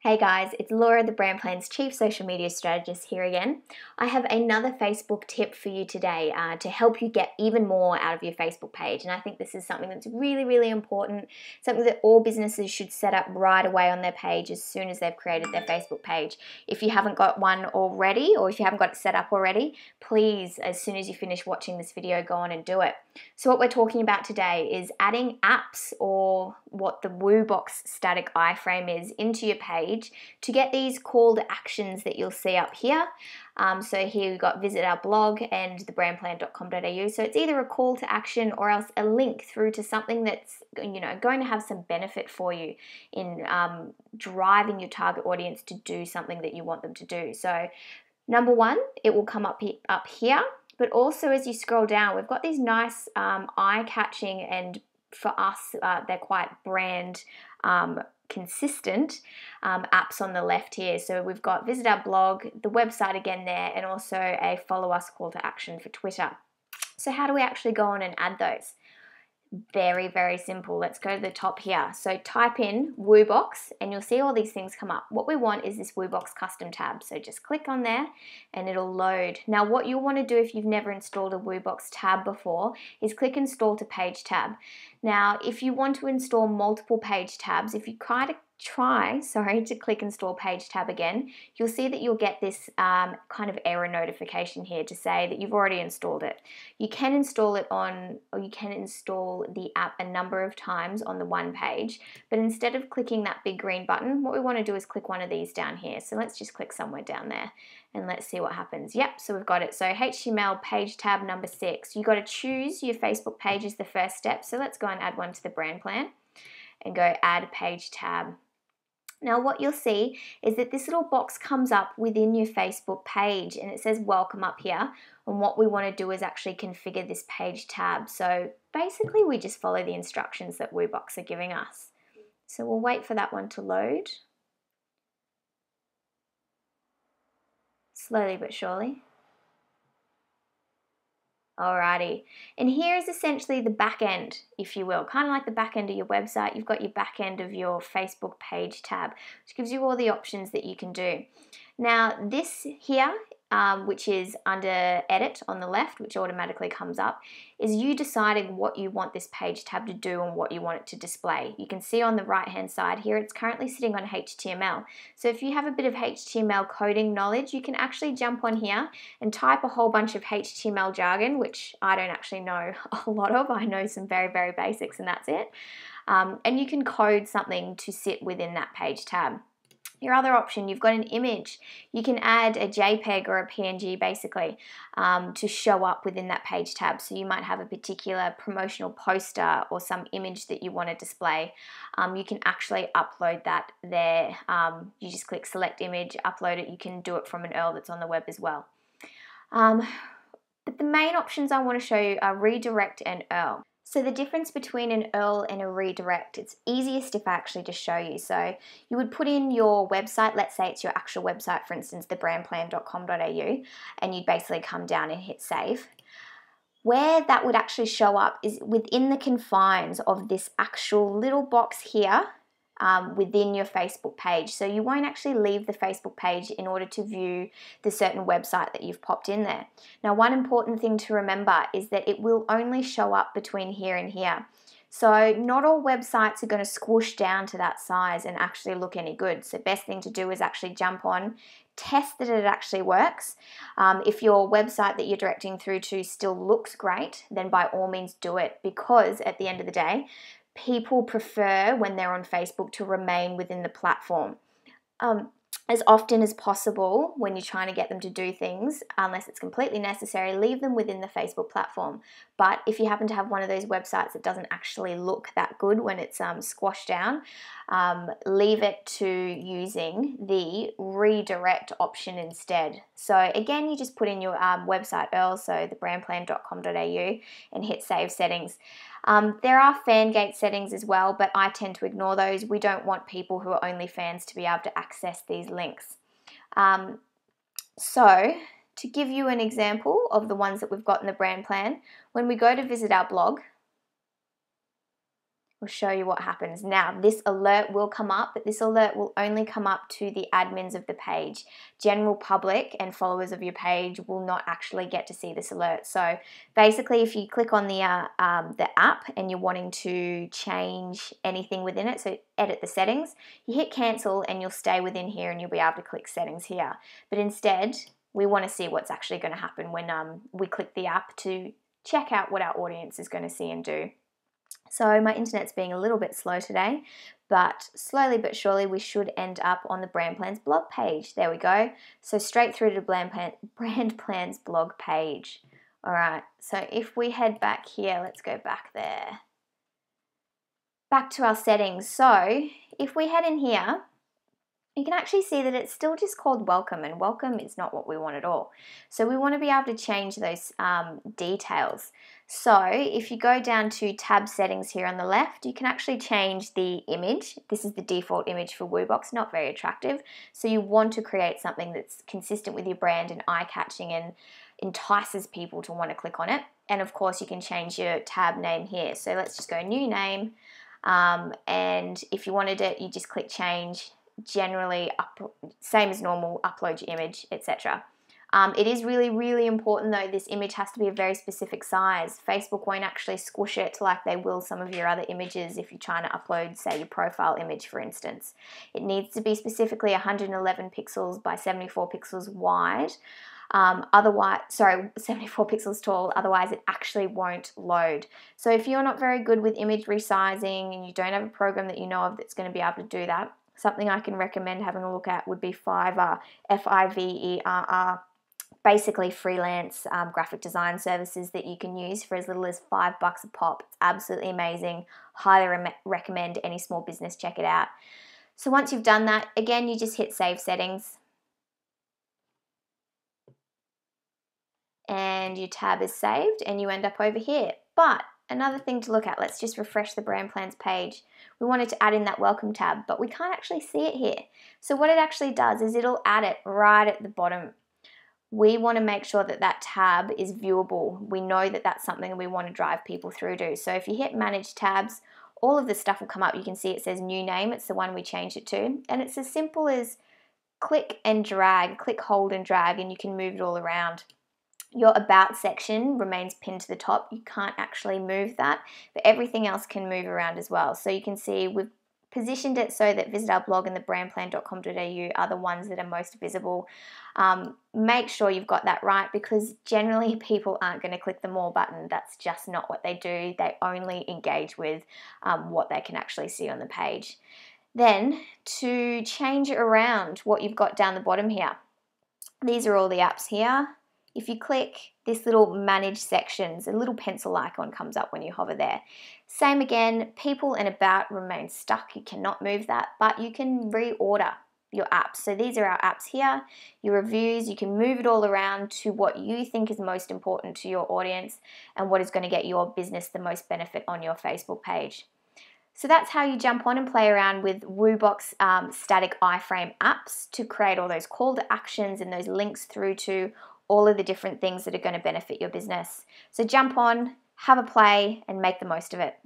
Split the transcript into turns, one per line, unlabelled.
Hey guys, it's Laura, the Brand Plan's Chief Social Media Strategist here again. I have another Facebook tip for you today to help you get even more out of your Facebook page. And I think this is something that's really, really important, something that all businesses should set up right away on their page as soon as they've created their Facebook page. If you haven't got one already, or if you haven't got it set up already, please, as soon as you finish watching this video, go on and do it. So what we're talking about today is adding apps, or what the Woobox static iframe is, into your page to get these call to actions that you'll see up here. So here we've got visit our blog and thebrandplan.com.au. So it's either a call to action or else a link through to something that's going to have some benefit for you in driving your target audience to do something that you want them to do. So number one, it will come up here. But also as you scroll down, we've got these nice eye-catching, and for us, they're quite brand consistent apps on the left here. So we've got visit our blog, the website again there, and also a follow us call to action for Twitter. So how do we actually go on and add those? Very, very simple. Let's go to the top here. So type in Woobox and you'll see all these things come up. What we want is this Woobox custom tab. So just click on there and it'll load. Now what you'll want to do if you've never installed a Woobox tab before is click install to page tab. Now if you want to install multiple page tabs, if you try to click install page tab again, you'll see that you'll get this kind of error notification here to say that you've already installed it. You can install it on, or you can install the app a number of times on the one page, but instead of clicking that big green button, what we want to do is click one of these down here. So let's just click somewhere down there and let's see what happens. Yep, so we've got it. So HTML page tab number 6. You got to choose your Facebook page as the first step. So let's go and add one to the brand plan and go add page tab. Now what you'll see is that this little box comes up within your Facebook page and it says welcome up here, and what we want to do is actually configure this page tab. So basically we just follow the instructions that Woobox are giving us. So we'll wait for that one to load. Slowly but surely. Alrighty, and here is essentially the back end, if you will, kind of like the back end of your website. You've got your back end of your Facebook page tab, which gives you all the options that you can do. Now this here, which is under edit on the left, which automatically comes up, is you deciding what you want this page tab to do and what you want it to display. You can see on the right hand side here, it's currently sitting on HTML. So if you have a bit of HTML coding knowledge, you can actually jump on here and type a whole bunch of HTML jargon, which I don't actually know a lot of. I know some very, very basics and that's it. And you can code something to sit within that page tab. Your other option, you've got an image. You can add a JPEG or a PNG basically to show up within that page tab. So you might have a particular promotional poster or some image that you want to display. You can actually upload that there. You just click select image, upload it. You can do it from an URL that's on the web as well. But the main options I want to show you are redirect and URL. So the difference between an URL and a redirect, it's easiest if I actually just show you. So you would put in your website, let's say it's your actual website, for instance, thebrandplan.com.au, and you'd basically come down and hit save. Where that would actually show up is within the confines of this actual little box here within your Facebook page. So you won't actually leave the Facebook page in order to view the certain website that you've popped in there. Now, one important thing to remember is that it will only show up between here and here. So not all websites are going to squish down to that size and actually look any good. So best thing to do is actually jump on, test that it actually works. If your website that you're directing through to still looks great, then by all means do it, because at the end of the day, people prefer when they're on Facebook to remain within the platform. As often as possible, when you're trying to get them to do things, unless it's completely necessary, leave them within the Facebook platform. But if you happen to have one of those websites that doesn't actually look that good when it's squashed down, leave it to using the redirect option instead. So again, you just put in your website URL, so thebrandplan.com.au, and hit save settings. There are fan gate settings as well, but I tend to ignore those. We don't want people who are only fans to be able to access these links. So to give you an example of the ones that we've got in the brand plan, when we go to visit our blog, We'll show you what happens. Now, this alert will come up, but this alert will only come up to the admins of the page. General public and followers of your page will not actually get to see this alert. So basically, if you click on the app and you're wanting to change anything within it, so edit the settings, you hit cancel and you'll stay within here and you'll be able to click settings here. But instead, we want to see what's actually going to happen when we click the app to check out what our audience is going to see and do. So my internet's being a little bit slow today, but slowly but surely we should end up on the Brand Plans blog page. There we go. So straight through to Brand Plans blog page. All right, so if we head back here, let's go back there. Back to our settings. So if we head in here, you can actually see that it's still just called welcome, and welcome is not what we want at all. So we want to be able to change those details. So if you go down to tab settings here on the left, you can actually change the image. This is the default image for Woobox, not very attractive. So you want to create something that's consistent with your brand and eye-catching and entices people to want to click on it. And of course you can change your tab name here. So let's just go new name. And if you wanted it, you just click change. Generally, same as normal, upload your image, etc. It is really, really important though, this image has to be a very specific size. Facebook won't actually squish it like they will some of your other images if you're trying to upload, say, your profile image, for instance. It needs to be specifically 111 pixels by 74 pixels wide. 74 pixels tall, otherwise it actually won't load. So if you're not very good with image resizing and you don't have a program that you know of that's going to be able to do that, something I can recommend having a look at would be Fiverr, Fiverr. Basically freelance graphic design services that you can use for as little as $5 a pop. It's absolutely amazing. Highly recommend any small business check it out. So once you've done that, again, you just hit save settings. And your tab is saved and you end up over here. But another thing to look at, let's just refresh the brand plans page. We wanted to add in that welcome tab, but we can't actually see it here. So what it actually does is it'll add it right at the bottom. We want to make sure that that tab is viewable. We know that that's something we want to drive people through to. So if you hit manage tabs, all of this stuff will come up. You can see it says new name. It's the one we changed it to. And it's as simple as click and drag, click, hold and drag, and you can move it all around. Your about section remains pinned to the top. You can't actually move that, but everything else can move around as well. So you can see we've positioned it so that visit our blog and the brandplan.com.au are the ones that are most visible. Make sure you've got that right, because generally people aren't going to click the more button. That's just not what they do. They only engage with what they can actually see on the page. Then to change it around, what you've got down the bottom here, these are all the apps here. If you click this little manage sections, a little pencil icon comes up when you hover there. Same again, people and about remain stuck. You cannot move that, but you can reorder your apps. So these are our apps here, your reviews. You can move it all around to what you think is most important to your audience and what is going to get your business the most benefit on your Facebook page. So that's how you jump on and play around with Woobox static iframe apps to create all those call to actions and those links through to all of the different things that are going to benefit your business. So jump on, have a play, and make the most of it.